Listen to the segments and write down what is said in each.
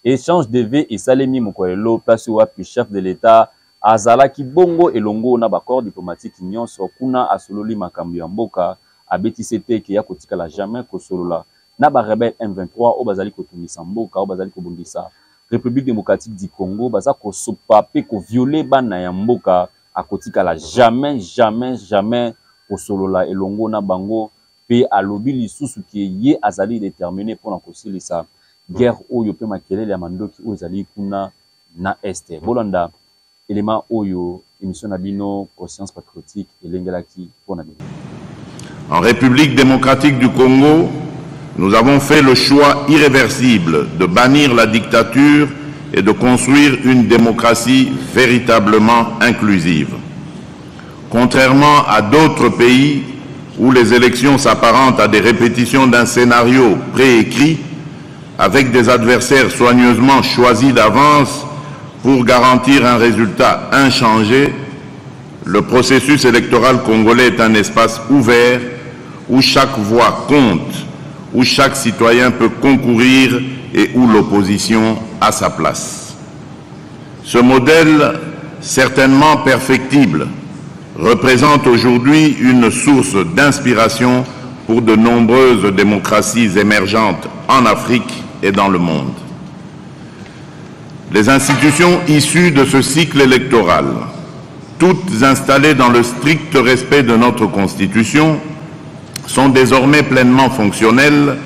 Échange de V et Salemi Mokoelo, place wapi chef de l'État, Azalaki Bongo et Longo na bakor diplomatique nyonso kuna asololi makambo ya mboka abetisi te ke ya kotika la jamais kosolola na ba rebelle M23 o bazali kotumisa mboka o bazali kobundisa République démocratique du Congo baza ko sopa pe ko violer bana ya mboka akotika la jamais kosolola elongo na bango pe alobi lisusu ke ye azali déterminé pour na kosilisa guerre oyo pe makelele ya mandoki oyo ezali kuna na este bolanda élément oyo émission nabino conscience patriotique elengelaki pona bino. En République démocratique du Congo, nous avons fait le choix irréversible de bannir la dictature et de construire une démocratie véritablement inclusive. Contrairement à d'autres pays où les élections s'apparentent à des répétitions d'un scénario préécrit, avec des adversaires soigneusement choisis d'avance pour garantir un résultat inchangé, le processus électoral congolais est un espace ouvert où chaque voix compte, où chaque citoyen peut concourir et où l'opposition a sa place. Ce modèle, certainement perfectible, représente aujourd'hui une source d'inspiration pour de nombreuses démocraties émergentes en Afrique et dans le monde. Les institutions issues de ce cycle électoral, toutes installées dans le strict respect de notre Constitution, sont désormais pleinement fonctionnelles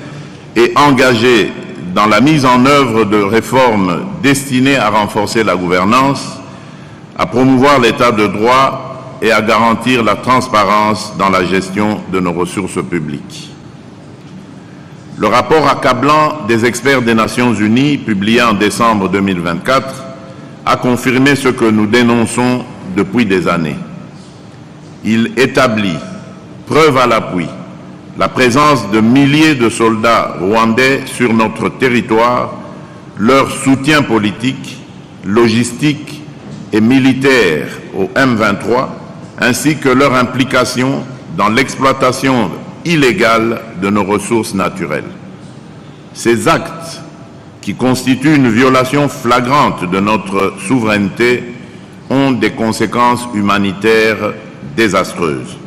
et engagées dans la mise en œuvre de réformes destinées à renforcer la gouvernance, à promouvoir l'état de droit et à garantir la transparence dans la gestion de nos ressources publiques. Le rapport accablant des experts des Nations Unies, publié en décembre 2024, a confirmé ce que nous dénonçons depuis des années. Il établit, preuve à l'appui, la présence de milliers de soldats rwandais sur notre territoire, leur soutien politique, logistique et militaire au M23, ainsi que leur implication dans l'exploitation illégale de nos ressources naturelles. Ces actes, qui constituent une violation flagrante de notre souveraineté, ont des conséquences humanitaires désastreuses.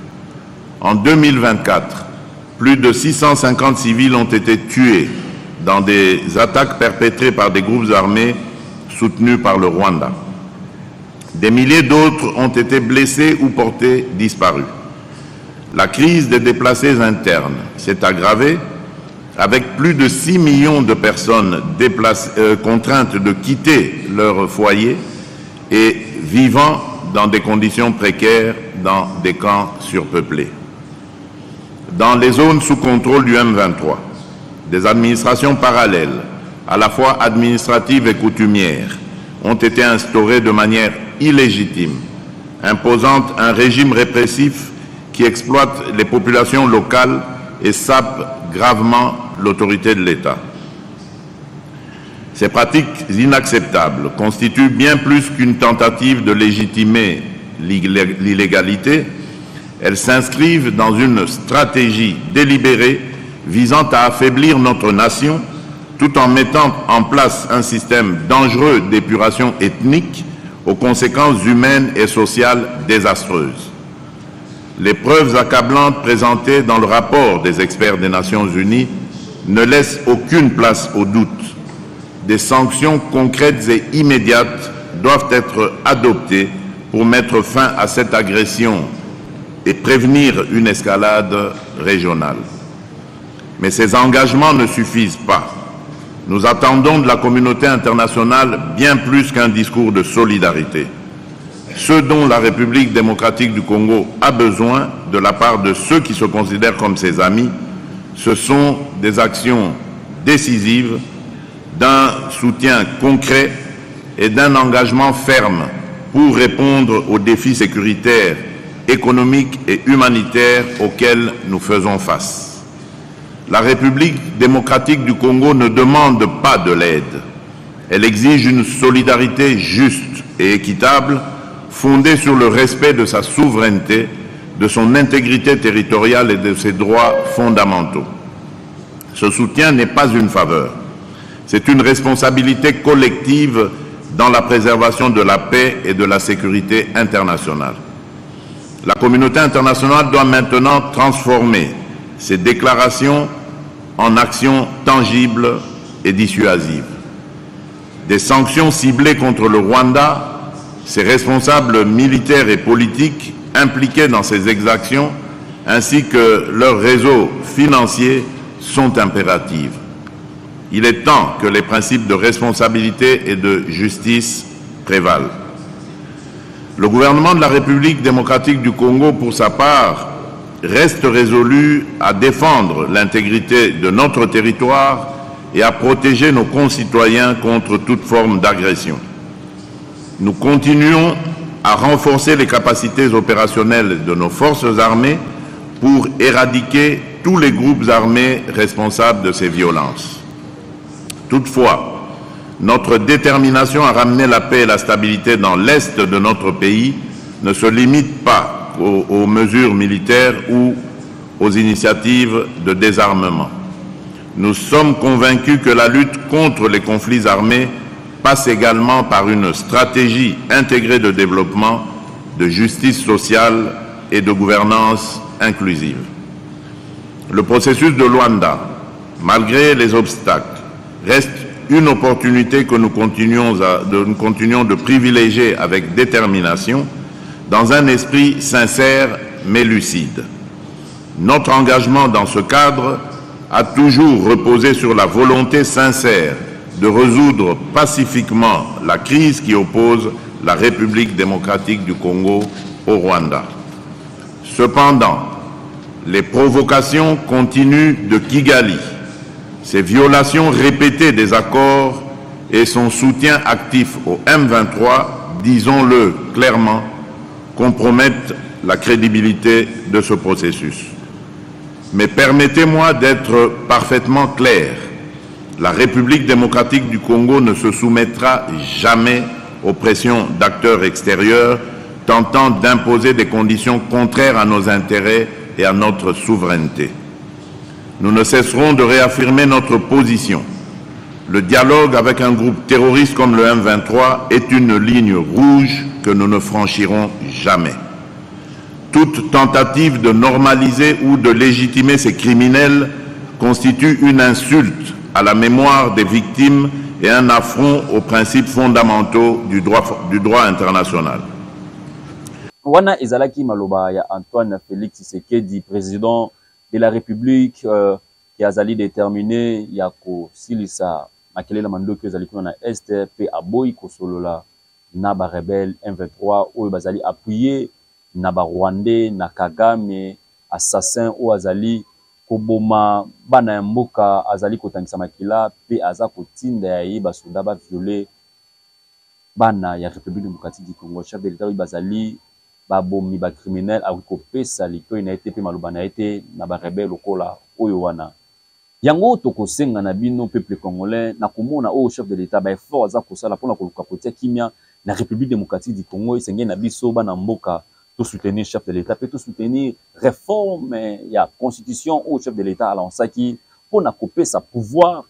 En 2024, plus de 650 civils ont été tués dans des attaques perpétrées par des groupes armés soutenus par le Rwanda. Des milliers d'autres ont été blessés ou portés disparus. La crise des déplacés internes s'est aggravée avec plus de 6 millions de personnes contraintes de quitter leur foyer et vivant dans des conditions précaires dans des camps surpeuplés. Dans les zones sous contrôle du M23, des administrations parallèles, à la fois administratives et coutumières, ont été instaurées de manière illégitime, imposant un régime répressif qui exploite les populations locales et sape gravement l'autorité de l'État. Ces pratiques inacceptables constituent bien plus qu'une tentative de légitimer l'illégalité. Elles s'inscrivent dans une stratégie délibérée visant à affaiblir notre nation tout en mettant en place un système dangereux d'épuration ethnique aux conséquences humaines et sociales désastreuses. Les preuves accablantes présentées dans le rapport des experts des Nations Unies ne laissent aucune place au doute. Des sanctions concrètes et immédiates doivent être adoptées pour mettre fin à cette agression et prévenir une escalade régionale. Mais ces engagements ne suffisent pas. Nous attendons de la communauté internationale bien plus qu'un discours de solidarité. Ce dont la République démocratique du Congo a besoin de la part de ceux qui se considèrent comme ses amis, ce sont des actions décisives, d'un soutien concret et d'un engagement ferme pour répondre aux défis sécuritaires, économiques et humanitaires auxquels nous faisons face. La République démocratique du Congo ne demande pas de l'aide. Elle exige une solidarité juste et équitable, fondée sur le respect de sa souveraineté, de son intégrité territoriale et de ses droits fondamentaux. Ce soutien n'est pas une faveur. C'est une responsabilité collective dans la préservation de la paix et de la sécurité internationale. La communauté internationale doit maintenant transformer ces déclarations en actions tangibles et dissuasives. Des sanctions ciblées contre le Rwanda, ses responsables militaires et politiques impliqués dans ces exactions, ainsi que leurs réseaux financiers sont impératives. Il est temps que les principes de responsabilité et de justice prévalent. Le gouvernement de la République démocratique du Congo, pour sa part, reste résolu à défendre l'intégrité de notre territoire et à protéger nos concitoyens contre toute forme d'agression. Nous continuons à renforcer les capacités opérationnelles de nos forces armées pour éradiquer tous les groupes armés responsables de ces violences. Toutefois, notre détermination à ramener la paix et la stabilité dans l'est de notre pays ne se limite pas aux mesures militaires ou aux initiatives de désarmement. Nous sommes convaincus que la lutte contre les conflits armés passe également par une stratégie intégrée de développement, de justice sociale et de gouvernance inclusive. Le processus de Luanda, malgré les obstacles, reste une opportunité que nous continuons de privilégier avec détermination dans un esprit sincère mais lucide. Notre engagement dans ce cadre a toujours reposé sur la volonté sincère de résoudre pacifiquement la crise qui oppose la République démocratique du Congo au Rwanda. Cependant, les provocations continuent de Kigali. Ces violations répétées des accords et son soutien actif au M23, disons-le clairement, compromettent la crédibilité de ce processus. Mais permettez-moi d'être parfaitement clair. La République démocratique du Congo ne se soumettra jamais aux pressions d'acteurs extérieurs tentant d'imposer des conditions contraires à nos intérêts et à notre souveraineté. Nous ne cesserons de réaffirmer notre position. Le dialogue avec un groupe terroriste comme le M23 est une ligne rouge que nous ne franchirons jamais. Toute tentative de normaliser ou de légitimer ces criminels constitue une insulte à la mémoire des victimes et un affront aux principes fondamentaux du droit international. Wana ezalaki maloba ya Antoine Félix Tshisekedi, président de la République, qui a déterminé ya kosilisa makelela mandoki ezali kuna na Est pe aboyi kosolola na ba rebelle M23 oyo bazali appuyé na ba Rwandais na Kagame assassin o azali koboma bana ya mboka azali kotangisa makila pe aza kotinda ya yeba soda ba violer bana ya République démocratique du Congo. Chef de l'État bazali babomi ba criminel a kopesa lito na été pe maloba na été na ba rebelle lokola oyo wana. Yango tokosenga na bino peuple congolais na komona o chef de l'État ba effort aza kosala pona koluka kotia kimia na République démocratique du Congo esenge na biso bana mboka tout soutenir chef de l'État, tout soutenir réforme ya constitution au chef de l'État alansaki pour na couper sa pouvoir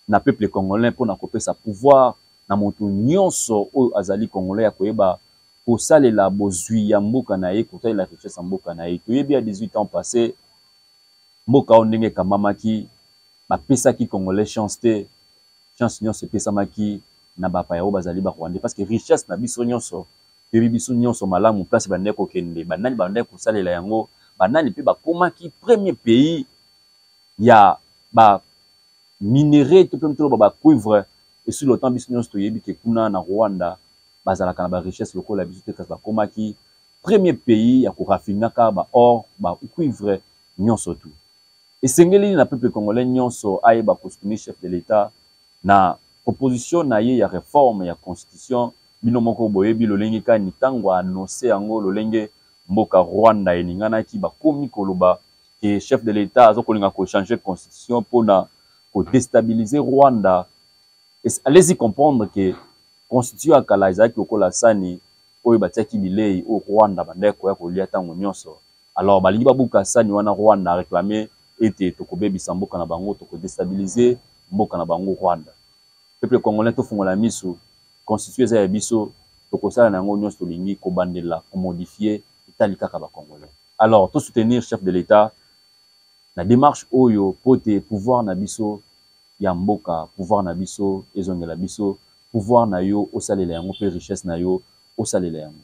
na peuple congolais, pour na couper sa pouvoir na moto nyonso o azali congolais ya koyeba ko salela bozui ya mboka na ye ko la richesse mboka na ye. Toyebi à 18 ans passé mboka ondenge kamamaki ba pesa ki congolais chance te chance nyonso pesa maki na ba pa ya o bazali ba Rwandais parce que richesse na biso nyonso biso nyonso malamu place bande ko kende banani bande ko salela yango banani pe bakomaki premier pays ya ba minerai to pe ba cuivre et sur le temps biso nyonso toyebi ke kuna na Rwanda bazalaka na ba richesse lokola biso te kasi bakomaki premier pays ya ko rafinaka ba or ba cuivre nyonso tout esengeli na peuple congolais nyonso ayeba ko soutenir chef de l'État na proposition na ye ya réforme ya constitution. Bino moko boyebi lolenge ka ni tango annoncer yango lolenge mboka Rwanda eningana ki bakomi koloba ke chef de l'État azokolinga ko changer constitution pona ko déstabiliser Rwanda. Allez-y comprendre que constitution akala ezaki okola sani oyo batiaki bilei au Rwanda bandeko ya kolia tango nyonso. Alors balingi babuka sani wana Rwanda réclamer ete tokobebisa mboka na bango toko déstabiliser mboka na bango Rwanda. peuple congolais to fongola miso constituer ça ya biso to kosala nango nyonso tolingi ko bandela ko modifier itali kaka ba congolais. Alors to soutenir chef de l'État la démarche oyo pote pouvoir na biso ya mboka, pouvoir na biso ezongela biso, pouvoir na yo osalela yango pe richesse na yo osalela yango.